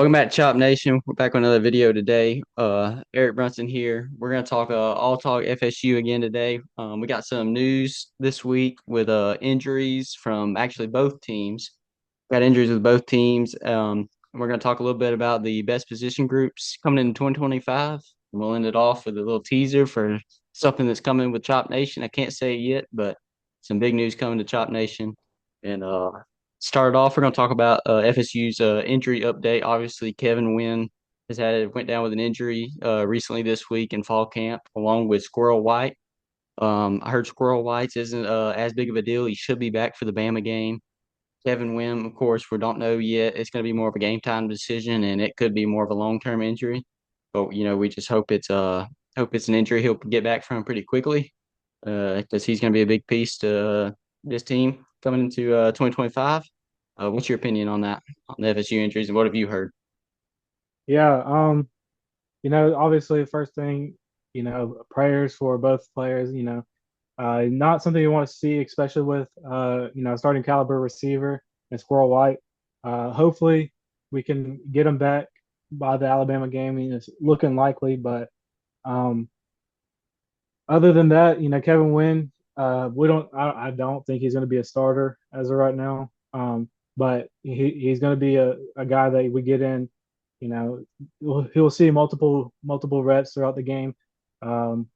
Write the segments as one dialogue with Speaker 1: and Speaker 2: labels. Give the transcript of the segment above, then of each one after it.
Speaker 1: Welcome back to Chop Nation. We're back with another video today. Eric Brunson here. We're gonna talk all talk FSU again today. We got some news this week with injuries from actually both teams. Got injuries with both teams. We're gonna talk a little bit about the best position groups coming in 2025. And we'll end it off with a little teaser for something that's coming with Chop Nation. I can't say it yet, but some big news coming to Chop Nation. And Started off, we're going to talk about FSU's injury update. Obviously, Kevin Wynn went down with an injury recently this week in fall camp, along with Squirrel White. I heard Squirrel White's isn't as big of a deal. He should be back for the Bama game. Kevin Wynn, of course, we don't know yet. It's going to be more of a game time decision, and it could be more of a long term injury. But we just hope it's an injury he'll get back from pretty quickly, because he's going to be a big piece to this team coming into 2025. What's your opinion on that, on the FSU injuries, and what have you heard?
Speaker 2: Yeah, obviously the first thing, prayers for both players, not something you want to see, especially with starting caliber receiver and Squirrel White. Hopefully we can get him back by the Alabama game. I mean, it's looking likely, but um other than that, Kevin Wynn, I don't think he's gonna be a starter as of right now. But he's gonna be a guy that we get in, he'll see multiple reps throughout the game. Um,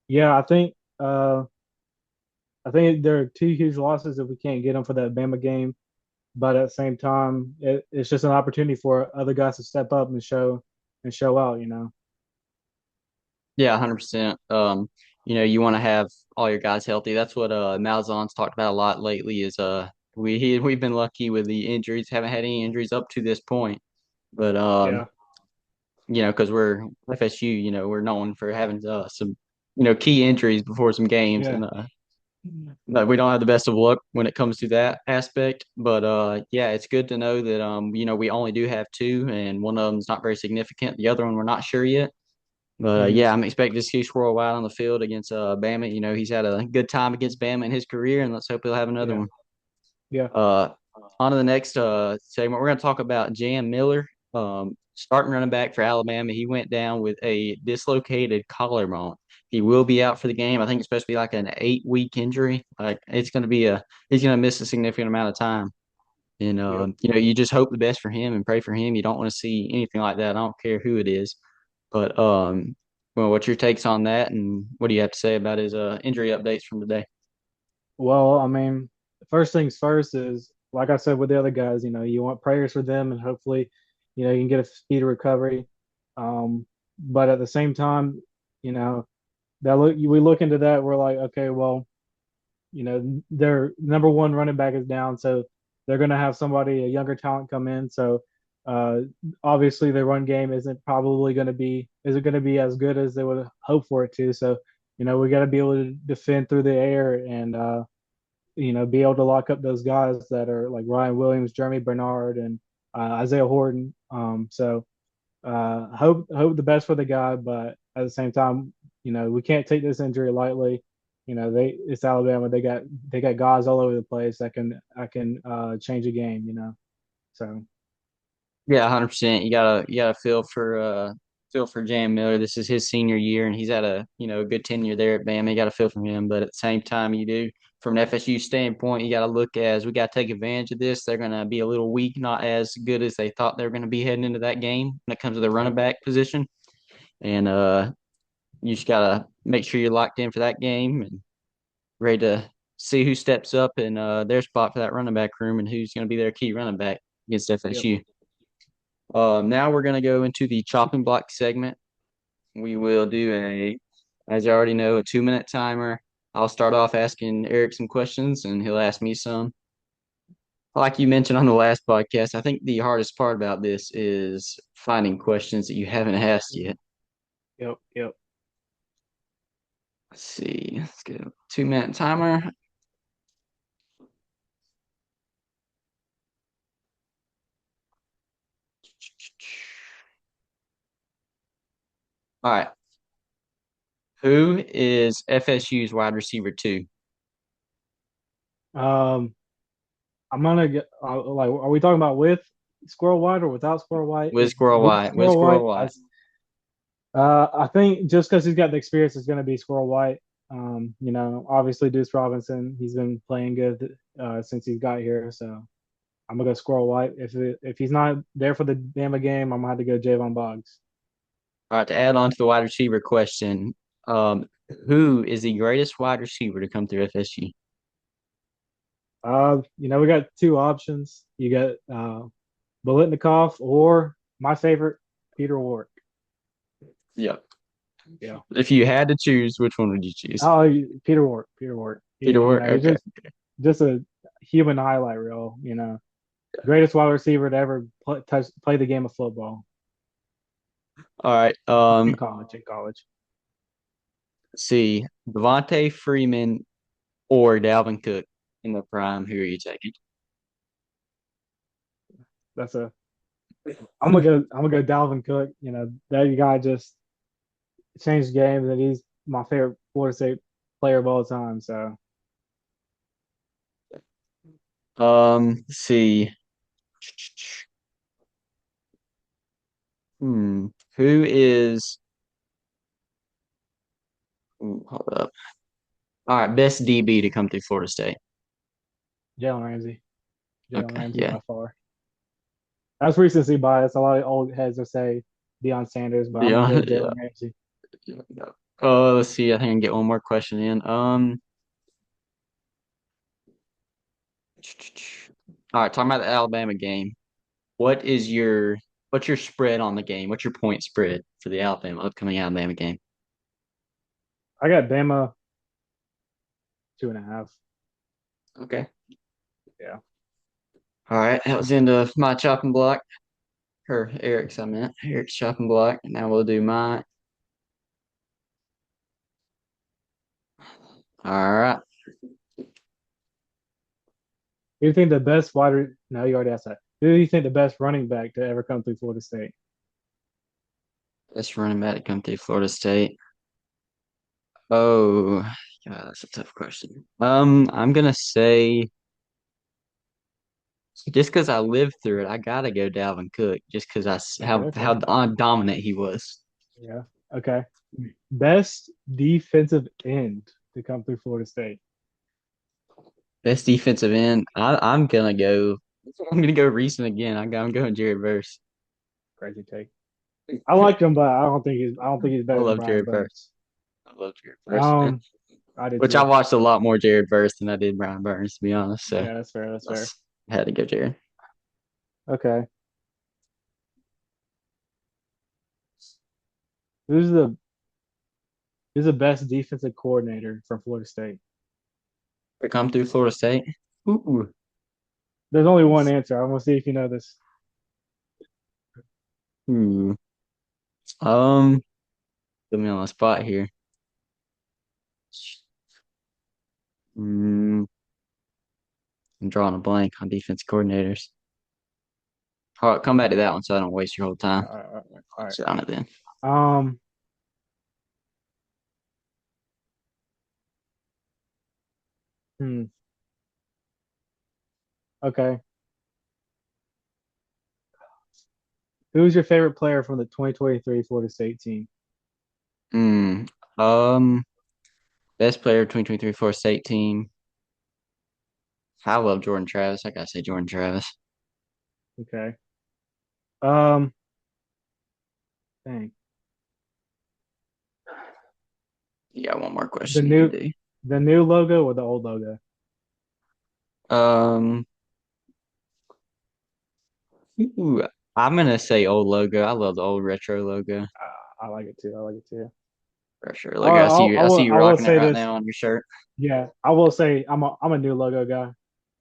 Speaker 2: yeah, I think there are two huge losses if we can't get him for that Bama game. But at the same time, it's just an opportunity for other guys to step up and show out.
Speaker 1: Yeah, 100%. You want to have all your guys healthy. That's what Malzahn's talked about a lot lately. Is we've been lucky with the injuries, haven't had any injuries up to this point, but
Speaker 2: Yeah,
Speaker 1: because we're FSU, we're known for having some key injuries before some games,
Speaker 2: yeah,
Speaker 1: and but we don't have the best of luck when it comes to that aspect. But yeah, it's good to know that we only do have two, and one of them's not very significant. The other one we're not sure yet. But
Speaker 2: hmm
Speaker 1: yeah, I'm expecting to see Squirrel White on the field against Bama. He's had a good time against Bama in his career, and let's hope he'll have another
Speaker 2: yeah,
Speaker 1: one.
Speaker 2: yeah,
Speaker 1: Uh, On to the next segment. We're going to talk about Jam Miller, starting running back for Alabama. He went down with a dislocated collarbone. He will be out for the game. I think it's supposed to be like an 8 week injury. Like it's going to be he's going to miss a significant amount of time. And
Speaker 2: yep.
Speaker 1: you just hope the best for him and pray for him. You don't want to see anything like that. I don't care who it is. But well, what's your takes on that, and what do you have to say about his injury updates from today?
Speaker 2: Well, I mean, first things first is like I said with the other guys, you want prayers for them and hopefully, you can get a speedy recovery. But at the same time, you know, we look into that, we're like, okay, well, their number one running back is down, so they're gonna have somebody, a younger talent come in. So uh obviously their run game isn't gonna be as good as they would hope for it to. So, we gotta be able to defend through the air and be able to lock up those guys that are like Ryan Williams, Jeremy Bernard, and Isaiah Horton. Hope the best for the guy, but at the same time, we can't take this injury lightly. It's Alabama. They got guys all over the place that can change a game. So
Speaker 1: Yeah, 100%. You gotta feel for Jam Miller. This is his senior year, and he's had a a good tenure there at Bama. You got to feel for him, but at the same time, you do from an FSU standpoint, you got to look as we got to take advantage of this. They're gonna be a little weak, not as good as they thought they were gonna be heading into that game when it comes to the running
Speaker 2: yep,
Speaker 1: back position, and you just gotta make sure you're locked in for that game and ready to see who steps up in their spot for that running back room and who's going to be their key running back against
Speaker 2: yep.
Speaker 1: FSU. Now we're going to go into the chopping block segment. We will do as you already know, a 2 minute timer. I'll start off asking Eric some questions and he'll ask me some. Like you mentioned on the last podcast, I think the hardest part about this is finding questions that you haven't asked yet.
Speaker 2: Yep, yep.
Speaker 1: Let's see. Let's go 2 minute timer. All right. Who is FSU's wide receiver two?
Speaker 2: Um, I'm gonna get like, are we talking about with? Squirrel White or without Squirrel White?
Speaker 1: with Squirrel
Speaker 2: With
Speaker 1: White. With
Speaker 2: Squirrel
Speaker 1: Squirrel
Speaker 2: White,
Speaker 1: White.
Speaker 2: I think just because he's got the experience, it's going to be Squirrel White. Obviously Deuce Robinson, he's been playing good since he's got here, so I'm gonna go Squirrel White. If he's not there for the Bama game, I'm gonna have to go Javon Boggs.
Speaker 1: All right, to add on to the wide receiver question, um, who is the greatest wide receiver to come through FSU?
Speaker 2: We got two options. You got Bolitnikov or my favorite, Peter Warrick.
Speaker 1: Yeah.
Speaker 2: Yeah.
Speaker 1: If you had to choose, which one would you choose?
Speaker 2: Oh, Peter Warrick. Peter Warrick.
Speaker 1: Peter
Speaker 2: Yeah,
Speaker 1: Warrick?
Speaker 2: he's
Speaker 1: Okay.
Speaker 2: just a human highlight reel. Greatest wide receiver to ever play the game of football
Speaker 1: All right.
Speaker 2: in college. In college,
Speaker 1: Let's see. Devontae Freeman or Dalvin Cook in the prime. Who are you taking?
Speaker 2: that's a. I'm gonna go. I'm gonna go Dalvin Cook. That guy just changed games, and he's my favorite Florida State player of all time. So
Speaker 1: Let's see. Hmm. Who is hold up. All right, best DB to come through Florida State.
Speaker 2: Jalen Ramsey. Jalen
Speaker 1: Okay,
Speaker 2: Ramsey
Speaker 1: yeah.
Speaker 2: by far. That's recency bias. A lot of old heads will say Deion Sanders, but I'm gonna
Speaker 1: Yeah,
Speaker 2: go
Speaker 1: yeah,
Speaker 2: Jalen Ramsey.
Speaker 1: yeah. Yeah. Let's see. I think I can get one more question in. All right, talking about the Alabama game. What is your what's your spread on the game? What's your point spread for the upcoming Alabama game?
Speaker 2: I got Bama 2.5.
Speaker 1: Okay.
Speaker 2: Yeah.
Speaker 1: All right, that was into my chopping block. Or Eric's, I meant. Eric's chopping block. Now we'll do mine. All right.
Speaker 2: Who do you think the best No, you already asked that. Who do you think the best running back to ever come through Florida State?
Speaker 1: Let's running back to come through Florida State. Oh, God, that's a tough question. I'm gonna say just because I lived through it, I gotta go Dalvin Cook just because
Speaker 2: Okay. Okay.
Speaker 1: how dominant he was.
Speaker 2: Yeah. Okay. Best defensive end to come through Florida State.
Speaker 1: Best defensive end. I'm gonna go. I'm gonna go recent again. I'm going Jared Verse.
Speaker 2: Crazy take. I like him, but I don't think he's
Speaker 1: I
Speaker 2: better than
Speaker 1: love
Speaker 2: Brian
Speaker 1: Jared
Speaker 2: Burns.
Speaker 1: Verse. I love Jared Verse, man.
Speaker 2: Um, I did
Speaker 1: Which I
Speaker 2: too.
Speaker 1: watched a lot more Jared Verse than I did Brian Burns, to be honest. So
Speaker 2: Yeah, that's fair. That's fair.
Speaker 1: that's I had to go Jared.
Speaker 2: Okay. Who's the who's the best defensive coordinator from Florida State?
Speaker 1: To come through Florida State. Ooh.
Speaker 2: There's only one answer. I'm gonna see if you know this.
Speaker 1: Ooh. Um, Put me on the spot here. Mm, I'm drawing a blank on defense coordinators. All right, come back to that one so I don't waste your whole time.
Speaker 2: All right, all right, all right.
Speaker 1: Sit on it then.
Speaker 2: Um, hmm, okay. Who's your favorite player from the 2023 Florida State team?
Speaker 1: Mm, um, Best player of 2023 Florida State team. I love Jordan Travis. I gotta say Jordan Travis.
Speaker 2: Okay. Um, dang.
Speaker 1: You got one more
Speaker 2: The
Speaker 1: question you can
Speaker 2: new
Speaker 1: do.
Speaker 2: the new logo or the old logo?
Speaker 1: Um, Ooh, I'm gonna say old logo. I love the old retro logo.
Speaker 2: I like it too. I like it too.
Speaker 1: Retro
Speaker 2: All
Speaker 1: logo.
Speaker 2: right,
Speaker 1: I see you
Speaker 2: I will
Speaker 1: rocking it
Speaker 2: say
Speaker 1: right
Speaker 2: this.
Speaker 1: now on your shirt.
Speaker 2: Yeah, I will say I'm a new logo guy.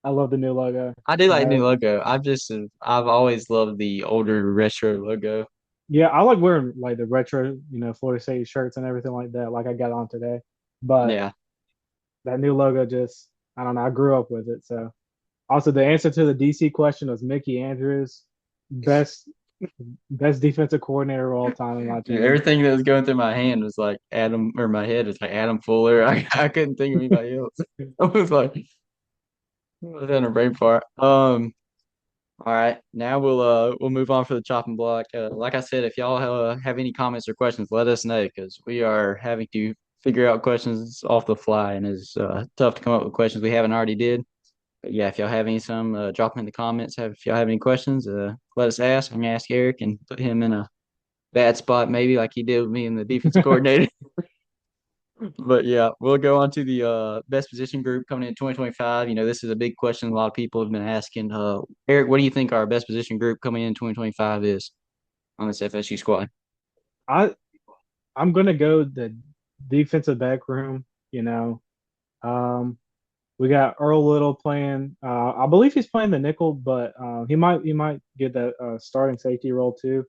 Speaker 2: I love the new logo.
Speaker 1: I do
Speaker 2: You
Speaker 1: like the new
Speaker 2: know,
Speaker 1: logo. I've always loved the older retro logo.
Speaker 2: yeah, I like wearing like the retro, Florida State shirts and everything like that, like I got on today. But
Speaker 1: Yeah.
Speaker 2: that new logo just, I don't know, I grew up with it. So also the answer to the DC question was Mickey Andrews, best best defensive coordinator of all time in my
Speaker 1: Dude,
Speaker 2: opinion.
Speaker 1: everything that was going through my hand was like Adam, or my head was like Adam Fuller. I couldn't think of anybody else. I was like, I was having a brain fart. All right, now we'll move on for the chopping block. Like I said, if y'all have any comments or questions, let us know because we are having to figure out questions off the fly, and it's tough to come up with questions we haven't already did. But yeah, if y'all have any some, drop them in the comments. If y'all have any questions, let us ask. I'm gonna ask Eric and put him in a bad spot, maybe like he did with me in the defensive coordinator. But yeah, we'll go on to the best position group coming in 2025. This is a big question a lot of people have been asking. Eric, what do you think our best position group coming in 2025 is on this FSU squad?
Speaker 2: I I'm gonna go the defensive back room. You know, um, we got Earl Little playing. I believe he's playing the nickel, but he might get that starting safety role too.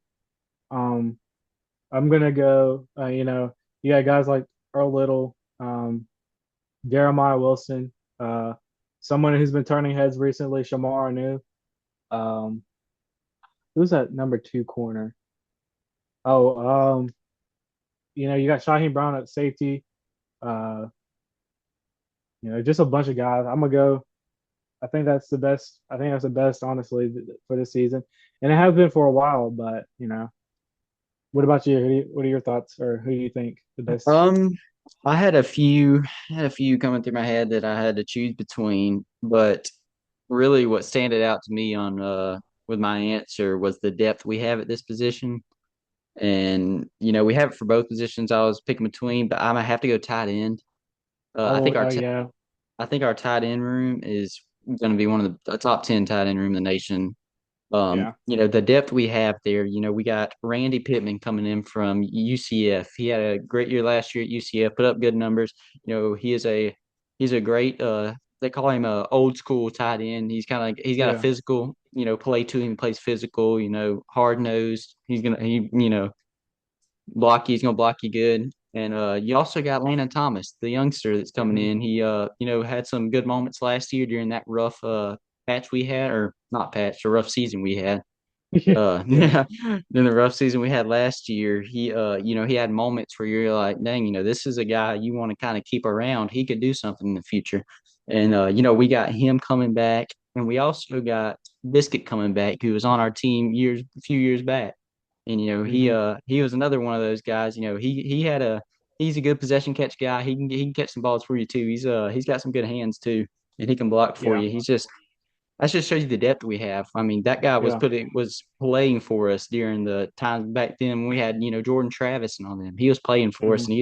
Speaker 2: Um, I'm gonna go. You got guys like Earl Little, Jeremiah Wilson, someone who's been turning heads recently, Shamar Anu. Um, who's that number two corner? Oh, you got Shaheem Brown at safety. Uh, just a bunch of guys. I'm gonna go. I think that's the best. I think that's the best, honestly, for this season, and it has been for a while. But what about you? What are your thoughts, or who do you think the best?
Speaker 1: Um, I had a few coming through my head that I had to choose between, but really what standed out to me on with my answer was the depth we have at this position. And we have it for both positions. I was picking between, but I'm gonna have to go tight end. I
Speaker 2: Oh,
Speaker 1: think
Speaker 2: oh yeah,
Speaker 1: I think our tight end room is going to be one of the top 10 tight end room in the nation.
Speaker 2: yeah,
Speaker 1: The depth we have there, we got Randy Pittman coming in from UCF. He had a great year last year at UCF, put up good numbers. He's a great they call him a old school tight end. He's got a
Speaker 2: yeah.
Speaker 1: physical, play to him, he plays physical, hard nosed. He's gonna block you good. And you also got Landon Thomas, the youngster that's coming
Speaker 2: Mhm.
Speaker 1: in. He had some good moments last year during that rough patch we had, or not patch, a rough season we had.
Speaker 2: Yeah.
Speaker 1: Yeah, in the rough season we had last year, he had moments where you're like, dang, this is a guy you want to kind of keep around. He could do something in the future. And we got him coming back, and we also got Biscuit coming back, who was on our team a few years back. And
Speaker 2: Hmm.
Speaker 1: he was another one of those guys. He's a good possession catch guy. He can catch some balls for you too. He's got some good hands too, and he can block for
Speaker 2: Yeah.
Speaker 1: you. That just shows you the depth we have. I mean, that guy
Speaker 2: Yeah.
Speaker 1: was playing for us during the times back then when we had, Jordan Travis and all them. He was playing for us,
Speaker 2: Hmm.
Speaker 1: and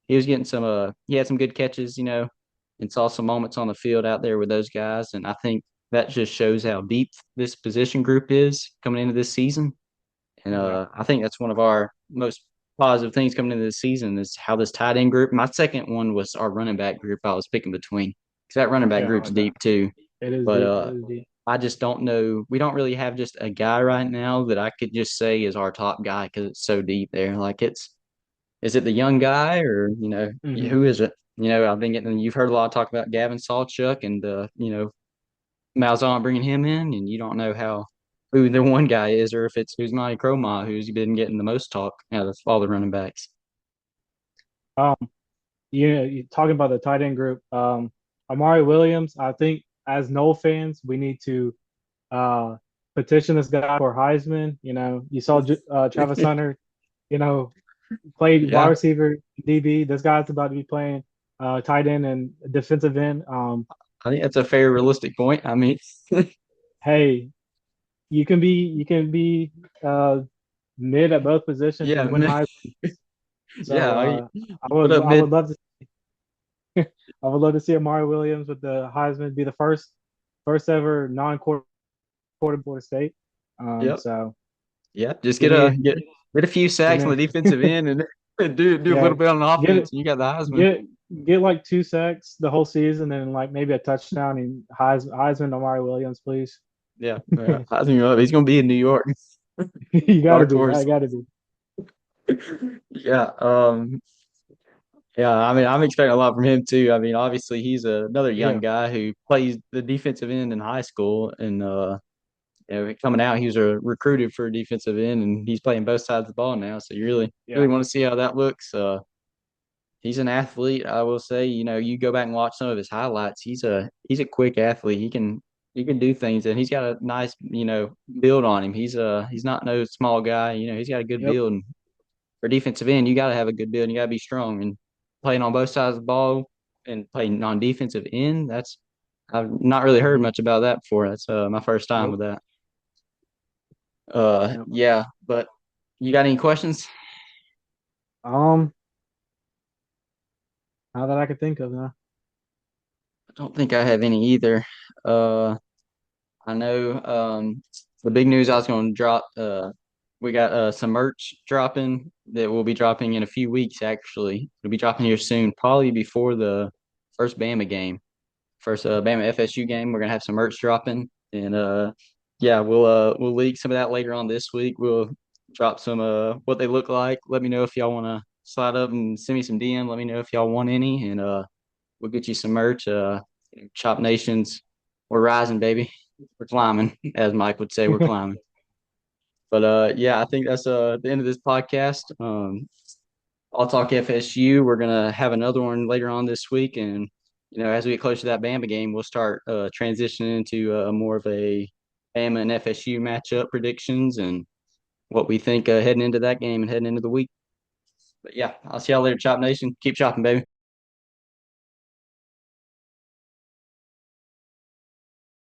Speaker 1: he was getting he had some good catches, and saw some moments on the field out there with those guys. And I think that just shows how deep this position group is coming into this season. And
Speaker 2: Yeah.
Speaker 1: I think that's one of our most positive things coming into this season is how this tight end group. My second one was our running back group. I was picking between because that running back
Speaker 2: Yeah.
Speaker 1: group's
Speaker 2: Okay.
Speaker 1: deep too.
Speaker 2: It is
Speaker 1: But
Speaker 2: deep. It is deep.
Speaker 1: I just don't know. We don't really have just a guy right now that I could just say is our top guy because it's so deep there. Like is it the young guy or
Speaker 2: Hmm.
Speaker 1: who is it? I've been getting. You've heard a lot of talk about Gavin Sawchuk and Malzahn bringing him in, and you don't know who the one guy is or if it's Usmani Cromah who's been getting the most talk out of all the running backs.
Speaker 2: Um, you talking about the tight end group. Amari Williams. I think as Nole fans, we need to uh petition this guy for Heisman. You saw Travis Hunter. You know, played wide
Speaker 1: Yeah,
Speaker 2: receiver, DB. This guy's about to be playing tight end and defensive end.
Speaker 1: I think that's a fair, realistic point. I mean,
Speaker 2: Hey, you can be uh, mid at both positions
Speaker 1: yeah,
Speaker 2: and win Heisman. So
Speaker 1: yeah.
Speaker 2: I
Speaker 1: Put
Speaker 2: would
Speaker 1: up
Speaker 2: I
Speaker 1: mid.
Speaker 2: would love to I would love to see Amari Williams with the Heisman be the first ever non-quarter Florida State.
Speaker 1: Yep.
Speaker 2: So
Speaker 1: Yeah, just
Speaker 2: give me
Speaker 1: get a few
Speaker 2: give
Speaker 1: sacks on
Speaker 2: me
Speaker 1: the defensive end and do a
Speaker 2: yeah
Speaker 1: little bit on the
Speaker 2: get
Speaker 1: offense, and you got the Heisman.
Speaker 2: get get like 2 sacks the whole season and like maybe a touchdown and Heisman Amari Williams, please.
Speaker 1: Yeah, yeah. Heisman, he's gonna be in New York.
Speaker 2: You got to
Speaker 1: Dark
Speaker 2: be. I
Speaker 1: horse.
Speaker 2: got to be.
Speaker 1: Yeah, yeah. I mean, I'm expecting a lot from him too. I mean, obviously, he's another young
Speaker 2: Yeah,
Speaker 1: guy who plays the defensive end in high school, and coming out, he was recruited for defensive end, and he's playing both sides of the ball now. So you really
Speaker 2: yeah,
Speaker 1: want to see how that looks. He's an athlete. I will say, you go back and watch some of his highlights. He's a quick athlete. he can do things, and he's got a nice, build on him. He's not no small guy. He's got a good
Speaker 2: Yep.
Speaker 1: build. And for defensive end, you got to have a good build. And you got to be strong. And playing on both sides of the ball and playing on defensive end, that's I've not really heard
Speaker 2: Mhm.
Speaker 1: much about that before. That's my first time with
Speaker 2: Nope.
Speaker 1: that.
Speaker 2: Yep.
Speaker 1: Yeah, but you got any questions?
Speaker 2: Um, Not that I could think of now.
Speaker 1: I don't think I have any either. Uh, I know the big news I was going to drop. We got some merch dropping that will be dropping in a few weeks. Actually, it'll be dropping here soon, probably before the first Bama game, first Bama FSU game. We're gonna have some merch dropping, and yeah, we'll leak some of that later on this week. We'll drop some what they look like. Let me know if y'all want to slide up and send me some DM. Let me know if y'all want any, and we'll get you some merch. Chop Nations, we're rising, baby. We're climbing, as Mike would say, we're climbing. But yeah, I think that's the end of this podcast. I'll talk FSU. We're gonna have another one later on this week, and as we get closer to that Bama game, we'll start transitioning into more of a Bama and FSU matchup predictions and what we think heading into that game and heading into the week. But yeah, I'll see y'all later, Chop Nation. Keep chopping, baby.